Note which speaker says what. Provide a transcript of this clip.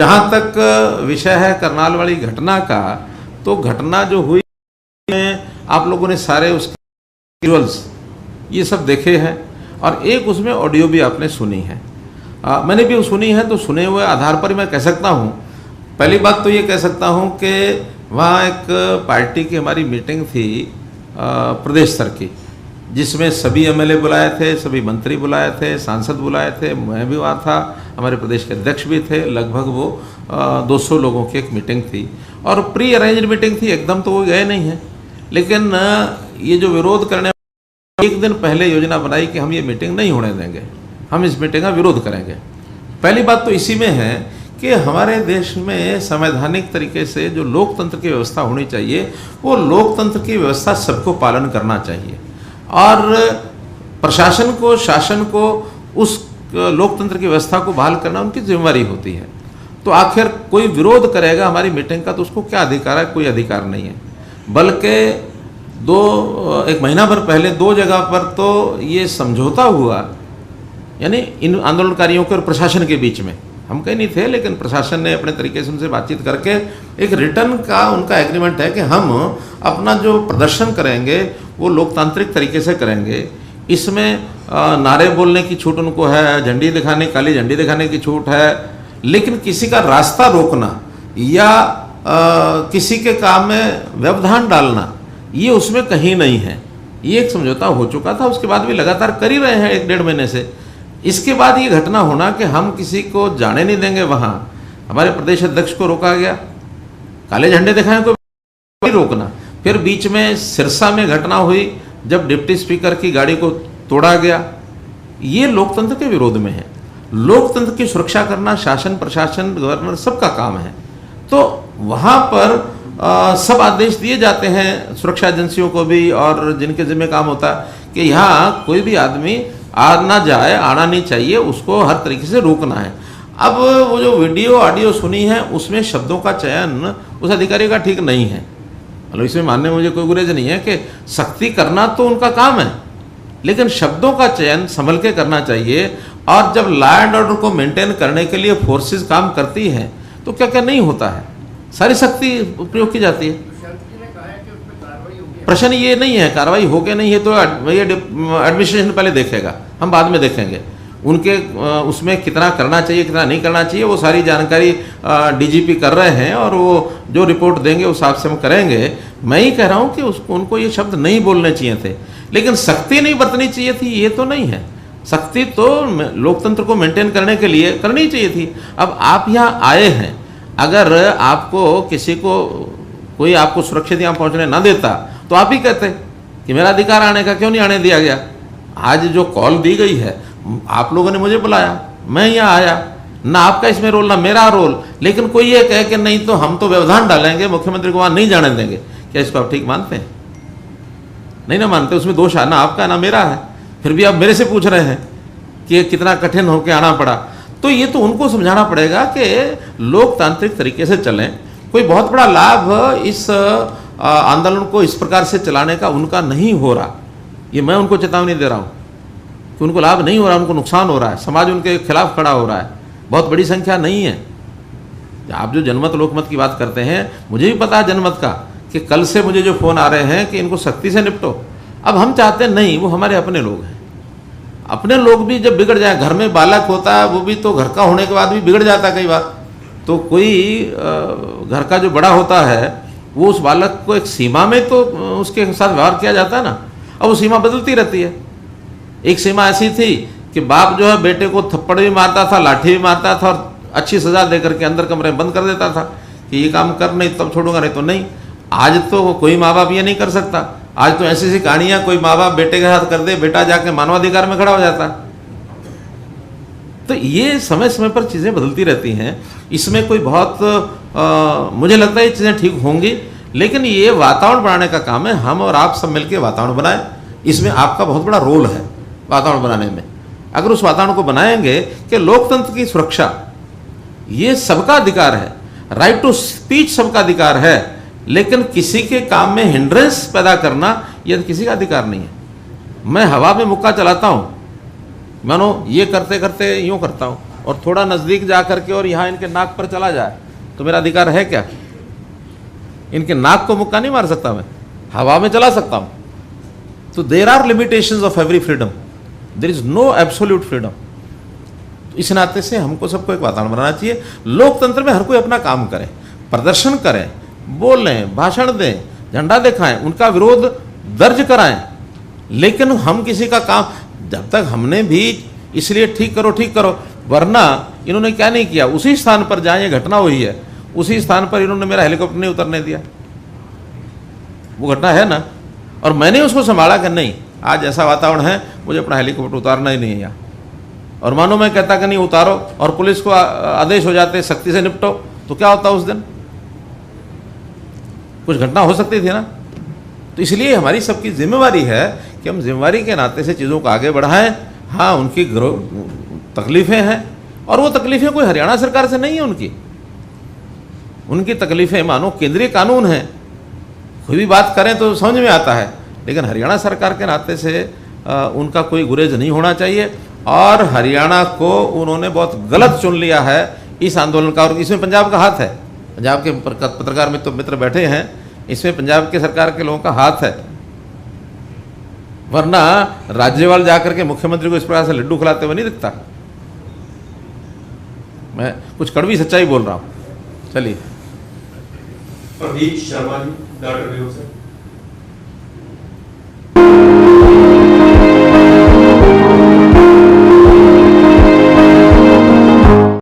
Speaker 1: जहाँ तक विषय है करनाल वाली घटना का, तो घटना जो हुई आप लोगों ने सारे उसके विजुअल्स ये सब देखे हैं और एक उसमें ऑडियो भी आपने सुनी है। मैंने भी सुनी है, तो सुने हुए आधार पर मैं कह सकता हूँ, पहली बात तो ये कह सकता हूँ कि वहाँ एक पार्टी की हमारी मीटिंग थी प्रदेश स्तर की, जिसमें सभी एमएलए बुलाए थे, सभी मंत्री बुलाए थे, सांसद बुलाए थे, मैं भी वहाँ था, हमारे प्रदेश के अध्यक्ष भी थे। लगभग वो 200 लोगों की एक मीटिंग थी और प्री अरेंज्ड मीटिंग थी, एकदम तो वो गए नहीं हैं। लेकिन ये जो विरोध करने, एक दिन पहले योजना बनाई कि हम ये मीटिंग नहीं होने देंगे, हम इस मीटिंग का विरोध करेंगे। पहली बात तो इसी में है कि हमारे देश में संवैधानिक तरीके से जो लोकतंत्र की व्यवस्था होनी चाहिए, वो लोकतंत्र की व्यवस्था सबको पालन करना चाहिए और प्रशासन को, शासन को उस लोकतंत्र की व्यवस्था को बहाल करना उनकी जिम्मेदारी होती है। तो आखिर कोई विरोध करेगा हमारी मीटिंग का, तो उसको क्या अधिकार है? कोई अधिकार नहीं है। बल्कि एक महीना भर पहले 2 जगह पर तो ये समझौता हुआ, यानी इन आंदोलनकारियों के और प्रशासन के बीच में। हम कहीं नहीं थे, लेकिन प्रशासन ने अपने तरीके से उनसे बातचीत करके एक रिटर्न का उनका एग्रीमेंट है कि हम अपना जो प्रदर्शन करेंगे वो लोकतांत्रिक तरीके से करेंगे। इसमें नारे बोलने की छूट उनको है, झंडी दिखाने, काली झंडी दिखाने की छूट है, लेकिन किसी का रास्ता रोकना या किसी के काम में व्यवधान डालना, ये उसमें कहीं नहीं है। ये एक समझौता हो चुका था, उसके बाद भी लगातार कर ही रहे हैं 1-1.5 महीने से। इसके बाद ये घटना होना कि हम किसी को जाने नहीं देंगे, वहाँ हमारे प्रदेश अध्यक्ष को रोका गया, काले झंडे दिखाएं को रोकना। फिर बीच में सिरसा में घटना हुई जब डिप्टी स्पीकर की गाड़ी को तोड़ा गया। ये लोकतंत्र के विरोध में है। लोकतंत्र की सुरक्षा करना शासन, प्रशासन, गवर्नर सबका काम है। तो वहाँ पर सब आदेश दिए जाते हैं सुरक्षा एजेंसियों को भी, और जिनके जिम्मे काम होता है कि यहाँ कोई भी आदमी ना जाए, आना नहीं चाहिए, उसको हर तरीके से रोकना है। अब वो जो वीडियो ऑडियो सुनी है, उसमें शब्दों का चयन उस अधिकारी का ठीक नहीं है। मतलब इसमें मानने में मुझे कोई गुरेज नहीं है कि सख्ती करना तो उनका काम है, लेकिन शब्दों का चयन संभल के करना चाहिए। और जब लॉ एंड ऑर्डर को मेंटेन करने के लिए फोर्सेस काम करती हैं, तो क्या क्या नहीं होता है, सारी सख्ती प्रयोग की जाती है। प्रश्न ये नहीं है कार्रवाई हो के नहीं है, तो ये एडमिनिस्ट्रेशन पहले देखेगा, हम बाद में देखेंगे। उनके उसमें कितना करना चाहिए, कितना नहीं करना चाहिए, वो सारी जानकारी डीजीपी कर रहे हैं और वो जो रिपोर्ट देंगे उस हिसाब से हम करेंगे। मैं ही कह रहा हूँ कि उनको ये शब्द नहीं बोलने चाहिए थे, लेकिन सख्ती नहीं बरतनी चाहिए थी, ये तो नहीं है। सख्ती तो लोकतंत्र को मेंटेन करने के लिए करनी चाहिए थी। अब आप यहाँ आए हैं, अगर आपको किसी को कोई आपको सुरक्षित यहाँ पहुँचने ना देता, तो आप ही कहते कि मेरा अधिकार आने का, क्यों नहीं आने दिया गया। आज जो कॉल दी गई है, आप लोगों ने मुझे बुलाया, मैं यहाँ आया, ना आपका इसमें रोल ना मेरा रोल, लेकिन कोई ये कहे कि नहीं तो हम तो व्यवधान डालेंगे, मुख्यमंत्री को वहाँ नहीं जाने देंगे, क्या इसको आप ठीक मानते हैं? नहीं ना मानते। उसमें दोष ना आपका ना मेरा है। फिर भी आप मेरे से पूछ रहे हैं कि कितना कठिन होकर आना पड़ा। तो ये तो उनको समझाना पड़ेगा कि लोकतांत्रिक तरीके से चलें। कोई बहुत बड़ा लाभ इस आंदोलन को इस प्रकार से चलाने का उनका नहीं हो रहा, ये मैं उनको चेतावनी दे रहा हूँ कि उनको लाभ नहीं हो रहा, उनको नुकसान हो रहा है, समाज उनके खिलाफ खड़ा हो रहा है। बहुत बड़ी संख्या नहीं है। आप जो जनमत लोकमत की बात करते हैं, मुझे भी पता है जनमत का, कि कल से मुझे जो फ़ोन आ रहे हैं कि इनको सख्ती से निपटो। अब हम चाहते नहीं, वो हमारे अपने लोग हैं। अपने लोग भी जब बिगड़ जाए, घर में बालक होता है, वो भी तो घर का होने के बाद भी बिगड़ जाता है कई बार। तो कोई घर का जो बड़ा होता है, वो उस बालक को एक सीमा में तो उसके साथ व्यवहार किया जाता है ना। अब वो सीमा बदलती रहती है। एक सीमा ऐसी थी कि बाप जो है बेटे को थप्पड़ भी मारता था, लाठी भी मारता था और अच्छी सजा देकर के अंदर कमरे में बंद कर देता था कि ये काम कर, नहीं तब छोड़ूंगा, नहीं तो नहीं। आज तो कोई माँ बाप ये नहीं कर सकता। आज तो ऐसी ऐसी कहानियां कोई माँ बाप बेटे के साथ कर दे, बेटा जाके मानवाधिकार में खड़ा हो जाता है। तो ये समय समय पर चीज़ें बदलती रहती हैं। इसमें कोई बहुत मुझे लगता है ये चीज़ें ठीक होंगी, लेकिन ये वातावरण बनाने का काम है। हम और आप सब मिलकर वातावरण बनाएं। इसमें आपका बहुत बड़ा रोल है वातावरण बनाने में। अगर उस वातावरण को बनाएंगे कि लोकतंत्र की सुरक्षा ये सबका अधिकार है, राइट टू स्पीच सबका अधिकार है, लेकिन किसी के काम में हिंड्रेंस पैदा करना यह किसी का अधिकार नहीं है। मैं हवा में मुक्का चलाता हूँ, मानो ये करते करते यूँ करता हूँ, और थोड़ा नज़दीक जा करके और यहाँ इनके नाक पर चला जाए तो मेरा अधिकार है क्या? इनके नाक को मुक्का नहीं मार सकता मैं, हवा में चला सकता हूँ। तो there are limitations of every freedom, there is no absolute freedom. इस नाते से हमको सबको एक वातावरण बनाना चाहिए, लोकतंत्र में हर कोई अपना काम करे, प्रदर्शन करें, बोलें, भाषण दें, झंडा दिखाएं, उनका विरोध दर्ज कराएं, लेकिन हम किसी का काम जब तक हमने भी इसलिए ठीक करो, वरना इन्होंने क्या नहीं किया, उसी स्थान पर जहाँ ये घटना हुई है उसी स्थान पर इन्होंने मेरा हेलीकॉप्टर नहीं उतरने दिया। वो घटना है ना, और मैंने उसको संभाला कि नहीं आज ऐसा वातावरण है, मुझे अपना हेलीकॉप्टर उतारना ही नहीं है यहाँ। और मानो मैं कहता कि नहीं उतारो और पुलिस को आदेश हो जाते सख्ती से निपटो, तो क्या होता उस दिन? कुछ घटना हो सकती थी ना। तो इसलिए हमारी सबकी जिम्मेवारी है कि हम जिम्मेवारी के नाते से चीज़ों को आगे बढ़ाएं। हाँ, उनकी तकलीफ़ें हैं, और वो तकलीफ़ें कोई हरियाणा सरकार से नहीं है, उनकी तकलीफ़ें मानो केंद्रीय कानून है, कोई भी बात करें तो समझ में आता है, लेकिन हरियाणा सरकार के नाते से उनका कोई गुरेज नहीं होना चाहिए। और हरियाणा को उन्होंने बहुत गलत चुन लिया है इस आंदोलन का, और इसमें पंजाब का हाथ है। पंजाब के पत्रकार मित्र बैठे हैं, इसमें पंजाब के सरकार के लोगों का हाथ है, वरना राज्यपाल जाकर के मुख्यमंत्री को इस प्रकार से लड्डू खिलाते हुए नहीं दिखता। मैं कुछ कड़वी सच्चाई बोल रहा हूँ। चलिए।
Speaker 2: प्रदीप शर्मा जी, डॉक्टर